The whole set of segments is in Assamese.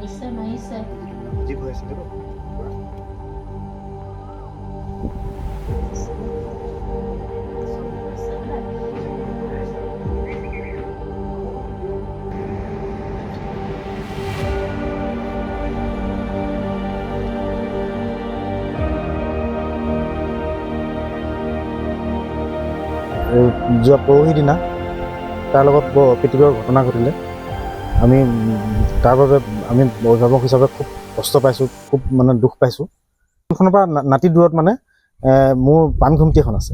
মাৰিছে জি হৈ আছিলে ন যোৱা পৰহি দিনা তাৰ লগত বৰ অপ্ৰীতিকৰ ঘটনা ঘটিলে আমি তাৰ বাবে আমি অভিভাৱক হিচাপে খুব কষ্ট পাইছোঁ খুব মানে দুখ পাইছোঁ স্কুলখনৰ পৰা নাতি দূৰত মানে মোৰ পাণ ঘুমটি এখন আছে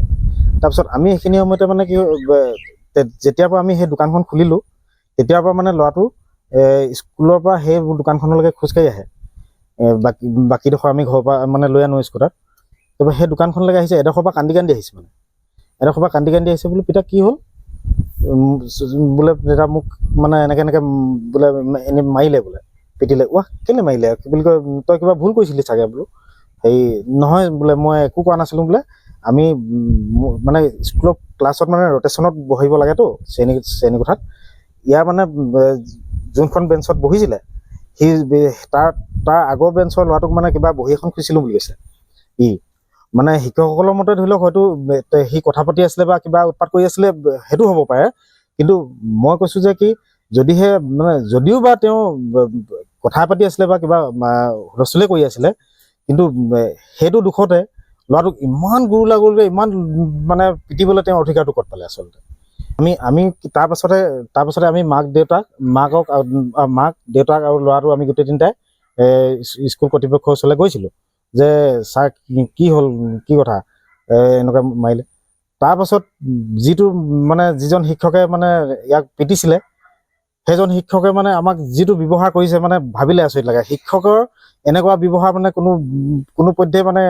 তাৰপিছত আমি সেইখিনি সময়তে মানে কি যেতিয়াৰ পৰা আমি সেই দোকানখন খুলিলোঁ তেতিয়াৰ পৰা মানে ল'ৰাটো স্কুলৰ পৰা সেই দোকানখনলৈকে খোজকাঢ়ি আহে বাকীডোখৰ আমি ঘৰৰ পৰা মানে লৈ আনো স্কুটাৰত তাৰপৰা সেই দোকানখনলৈকে আহিছে এডোখৰ পৰা কান্দি আহিছে মানে এডোখৰ পৰা কান্দি আহিছে বোলো পিতা কি হ'ল বোলে দেউতা মোক মানে এনেকৈ বোলে এনেই মাৰিলে বোলে পিটিলে কেলৈ মাৰিলে কি বুলি কয় তই কিবা ভুল কৰিছিলি চাগে বোলো হেৰি নহয় বোলে মই একো কৰা নাছিলোঁ বোলে আমি মানে স্কুলৰ ক্লাছত মানে ৰটেশ্যনত বহিব লাগেতো শ্ৰেণীকোঠাত ইয়াৰ মানে যোনখন বেঞ্চত বহিছিলে সি তাৰ আগৰ বেঞ্চৰ ল'ৰাটোক মানে কিবা বহী এখন খুজিছিলোঁ বুলি কৈছে মানে শিক্ষকসকলৰ মতে ধৰি লওক হয়তো সি কথা পাতি আছিলে বা কিবা উৎপাত কৰি আছিলে সেইটো হ'ব পাৰে কিন্তু মই কৈছোঁ যে কি যদিহে মানে যদিও বা তেওঁ কথা পাতি আছিলে বা কিবা হুলস্থুলেই কৰি আছিলে কিন্তু সেইটো দুখতে ল'ৰাটোক ইমান গুৰুলাগুৰুকৈ ইমান মানে পিটিবলৈ তেওঁৰ অধিকাৰটো ক'ত পালে আচলতে আমি তাৰ পাছতে আমি মাক দেউতাক আৰু ল'ৰাটো আমি গোটেই তিনিটাই স্কুল কৰ্তৃপক্ষৰ ওচৰলৈ গৈছিলোঁ যে ছাৰ কি হ'ল কি কথা এনেকুৱা মাৰিলে তাৰপাছত যিজন শিক্ষকে মানে ইয়াক পিটিছিলে সেইজন শিক্ষকে মানে আমাক যিটো ব্যৱহাৰ কৰিছে মানে ভাবিলে আচৰিত লাগে শিক্ষকৰ এনেকুৱা ব্যৱহাৰ মানে কোনো পধ্যে মানে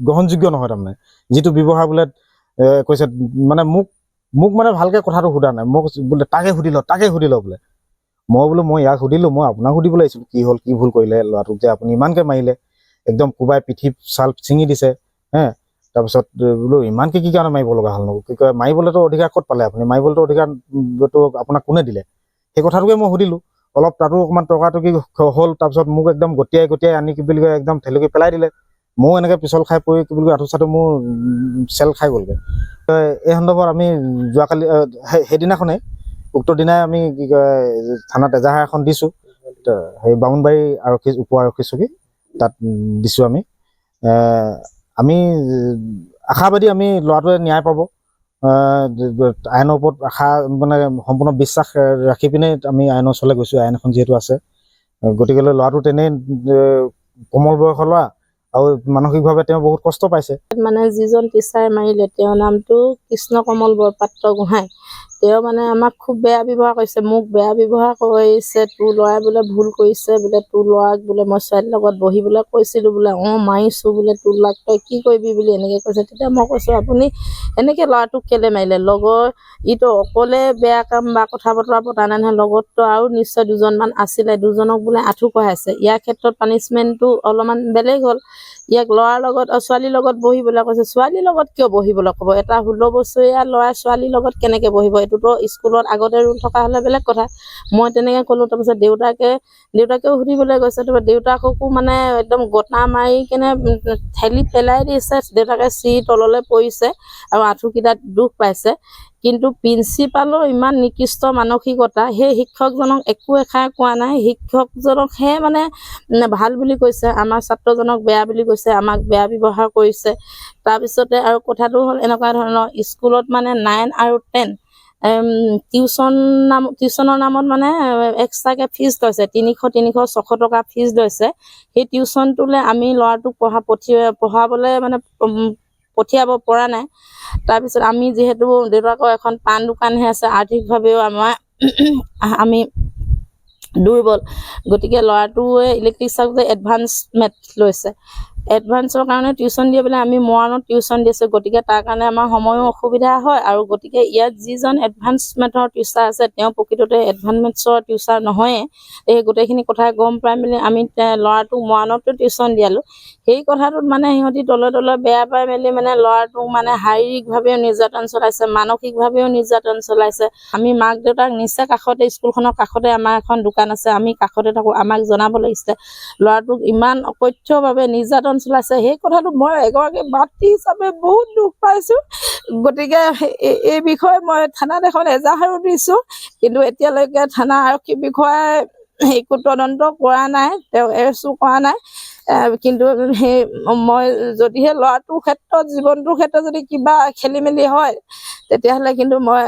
গ্ৰহণযোগ্য নহয় তাৰমানে যিটো ব্যৱহাৰ বোলে কৈছে মানে মোক মানে ভালকৈ কথাটো সোধা নাই মোক বোলে তাকে সুধি ল বোলে মই ইয়াক সুধিলোঁ মই আপোনাক সুধিবলৈ আহিছিলোঁ কি হ'ল কি ভুল কৰিলে ল'ৰাটোক যে আপুনি ইমানকৈ মাৰিলে একদম কোবাই পিঠি ছাল ছিঙি দিছে তাৰপিছত বোলো ইমানকৈ কি কাৰণে মাৰিব লগা হ'ল ন কি কয় মাৰিবলৈতো অধিকাৰ ক'ত পালে আপুনি মাৰিবলৈতো অধিকাৰটো আপোনাক কোনে দিলে সেই কথাটোকে মই সুধিলোঁ অলপ তাতো অকণমান তৰ্কাতৰ্কি হ'ল তাৰপিছত মোক একদম গতিয়াই আনি কি বুলি কয় একদম ঠেলুকি পেলাই দিলে ময়ো এনেকৈ পিছল খাই পৰি কি বুলি কয় আঁঠু চাঠু মোৰ চেল খাই গ'লগৈ এই সন্দৰ্ভত আমি যোৱাকালি সেইদিনাখনেই উক্ত দিনাই আমি কি কয় থানাত এজাহাৰ এখন দিছোঁ সেই বামুণবাৰী উপ আৰক্ষী চকী তাত দিছোঁ আমি আশাবাদী আমি ল'ৰাটোৱে ন্যায় পাব আইনৰ ওপৰত আশা মানে সম্পূৰ্ণ বিশ্বাস ৰাখি পিনে আমি আইনৰ ওচৰলৈ গৈছোঁ আইন এখন যিহেতু আছে গতিকেলৈ ল'ৰাটো তেনেই কোমল বয়সৰ ল'ৰা আৰু মানসিকভাৱে তেওঁ বহুত কষ্ট পাইছে মানে যিজন টিচাৰে মাৰিলে তেওঁৰ নামটো কৃষ্ণ কমল বৰপাত্ৰ গোহাঁই তেওঁ মানে আমাক খুব বেয়া ব্যৱহাৰ কৰিছে মোক বেয়া ব্যৱহাৰ কৰিছে তোৰ ল'ৰাই বোলে ভুল কৰিছে বোলে তোৰ ল'ৰাক বোলে মই ছোৱালীৰ লগত বহিবলৈ কৈছিলোঁ বোলে মাৰিছোঁ বোলে তোৰ ল'ৰাক তই কি কৰিবি বুলি এনেকৈ কৈছে তেতিয়া মই কৈছোঁ আপুনি এনেকৈ ল'ৰাটোক কেলৈ মাৰিলে লগৰ ইটো অকলে বেয়া কাম বা কথা বতৰা পতা নাই নহয় লগততো আৰু নিশ্চয় দুজনমান আছিলে দুজনক বোলে আঁঠু কঢ়াইছে ইয়াৰ ক্ষেত্ৰত পানিছমেণ্টটো অলপমান বেলেগ হ'ল ইয়াক ল'ৰাৰ লগত ছোৱালীৰ লগত বহিবলৈ কৈছে ছোৱালীৰ লগত কিয় বহিবলৈ ক'ব এটা 16 বছৰীয়া ল'ৰাই ছোৱালীৰ লগত কেনেকৈ বহিব এইটোতো স্কুলত আগতে ৰুল থকা হ'লে বেলেগ কথা মই তেনেকৈ ক'লোঁ তাৰপিছত দেউতাকেও সুধিবলৈ গৈছে তাৰপৰা দেউতাককো মানে একদম গটা মাৰি কেনে ঠেলি পেলাই দিছে দেউতাকে চিৰি তললৈ পৰিছে আৰু আঁঠুকেইটাত দুখ পাইছে কিন্তু প্ৰিন্সিপালৰ ইমান নিকৃষ্ট মানসিকতা সেই শিক্ষকজনক একো এষাৰ কোৱা নাই শিক্ষকজনকহে মানে ভাল বুলি কৈছে আমাৰ ছাত্ৰজনক বেয়া বুলি কৈছে আমাক বেয়া ব্যৱহাৰ কৰিছে তাৰপিছতে আৰু কথাটো হ'ল এনেকুৱা ধৰণৰ স্কুলত মানে 9 আৰু 10 টিউশ্যনৰ নামত মানে এক্সট্ৰাকৈ ফিজ লৈছে 300 600 টকা ফিজ লৈছে সেই টিউশ্যনটোলৈ আমি ল'ৰাটোক পঢ়াবলৈ মানে পঠিয়াব পৰা নাই তাৰপিছত আমি যিহেতু দেউতাকৰ এখন পাণ দোকানহে আছে আৰ্থিকভাৱেও আমি দুৰ্বল গতিকে ল'ৰাটোৱে ইলেক্ট্ৰিক চাৰ্জ এডভান্স মেথ লৈছে এডভান্সৰ কাৰণে টিউশ্যন দিয়ে বোলে আমি মৰাণত টিউশ্যন দিছোঁ, গতিকে তাৰ কাৰণে আমাৰ সময়ো অসুবিধা হয়। আৰু গতিকে ইয়াত যিজন এডভান্স মেথৰ টিচাৰ আছে তেওঁ প্ৰকৃততে এডভান্স মেথছৰ টিচাৰ নহয়ে। এই গোটেইখিনি কথা গম পাই মেলি আমি ল'ৰাটোক মৰাণতো টিউশ্যন দিয়ালোঁ। সেই কথাটোত মানে সিহঁতি তলে তলে বেয়া পাই মেলি মানে ল'ৰাটোক মানে শাৰীৰিকভাৱেও নিৰ্যাতন চলাইছে, মানসিকভাৱেও নিৰ্যাতন চলাইছে। আমি মাক দেউতাক নিচে কাষতে, স্কুলখনৰ কাষতে আমাৰ এখন দোকান আছে, আমি কাষতে থাকোঁ, আমাক জনাব লাগিছিলে। ল'ৰাটোক ইমান অকথ্যভাৱে নিৰ্যাতন চলাইছে, সেই কথাটো মই এগৰাকী মাতৃ হিচাপে বহুত দুখ পাইছোঁ। গতিকে এই বিষয়ে মই থানাত এখন এজাহাৰো দিছোঁ, কিন্তু এতিয়ালৈকে থানা আৰক্ষী বিষয়াই একো তদন্ত কৰা নাই, তেওঁ এৰেষ্টো কৰা নাই। কিন্তু সেই মই যদিহে ল'ৰাটোৰ ক্ষেত্ৰত, জীৱনটোৰ ক্ষেত্ৰত যদি কিবা খেলি মেলি হয়, তেতিয়াহ'লে কিন্তু মই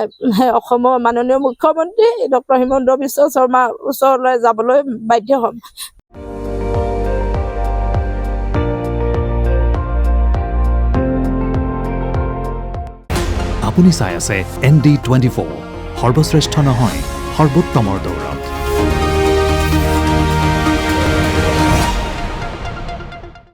অসমৰ মাননীয় মুখ্যমন্ত্ৰী ডক্টৰ হিমন্ত বিশ্ব শৰ্মাৰ ওচৰলৈ যাবলৈ বাধ্য হ'ম। আপুনি চাই আছে ND24, সৰ্বশ্ৰেষ্ঠ নহয় সৰ্বোত্তমৰ দৌৰা।